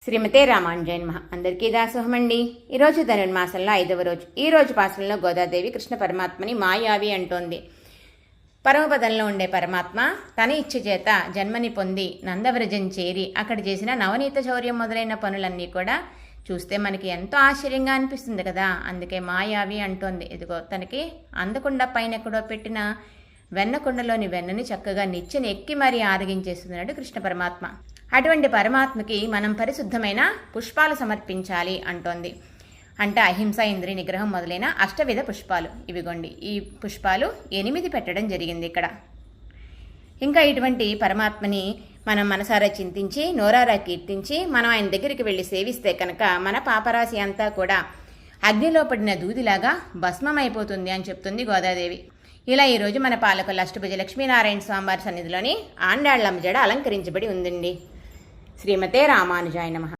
శ్రీమతే రామానుజాయ నమః. అందరికీ దాసోహమండి. ఈరోజు ధనుర్మాసంలో 5వ రోజు. ఈ రోజు పాసంలో గోదాదేవి కృష్ణ పరమాత్మని మాయావి అంటోంది. పరమపదంలో ఉండే పరమాత్మ తన ఇచ్చ చేత జన్మని పొంది నందవ్రజం చేరి అక్కడ చేసిన నవనీత శౌర్యం మొదలైన పనులన్నీ కూడా చూస్తే మనకి ఎంతో ఆశ్చర్యంగా అనిపిస్తుంది కదా. అందుకే మాయావి అంటోంది. ఇదిగో తనకి అందకుండా పైన ఎక్కడో పెట్టిన వెన్నకొండలోని వెన్నని చక్కగా నిచ్చెని ఎక్కి మరీ ఆరగించేస్తున్నాడు కృష్ణ పరమాత్మ. అటువంటి పరమాత్మకి మనం పరిశుద్ధమైన పుష్పాలు సమర్పించాలి అంటోంది. అంటే అహింస, ఇంద్రియ నిగ్రహం మొదలైన అష్టవిధ పుష్పాలు. ఇవిగోండి, ఈ పుష్పాలు 8 పెట్టడం జరిగింది ఇక్కడ. ఇంకా ఇటువంటి పరమాత్మని మనం మనసారా చింతించి నోరారా కీర్తించి మనం ఆయన దగ్గరికి వెళ్ళి సేవిస్తే కనుక మన పాపరాశి అంతా కూడా అగ్నిలో పడిన దూదిలాగా భస్మమైపోతుంది అని చెప్తుంది గోదాదేవి. ఇలా ఈరోజు మన పాలకొల్ల అష్టభుజ లక్ష్మీనారాయణ స్వామివారి సన్నిధిలోని ఆండాళ్లమ్మ జడ అలంకరించబడి ఉందండి. శ్రీమతే రామానుజాయ నమః.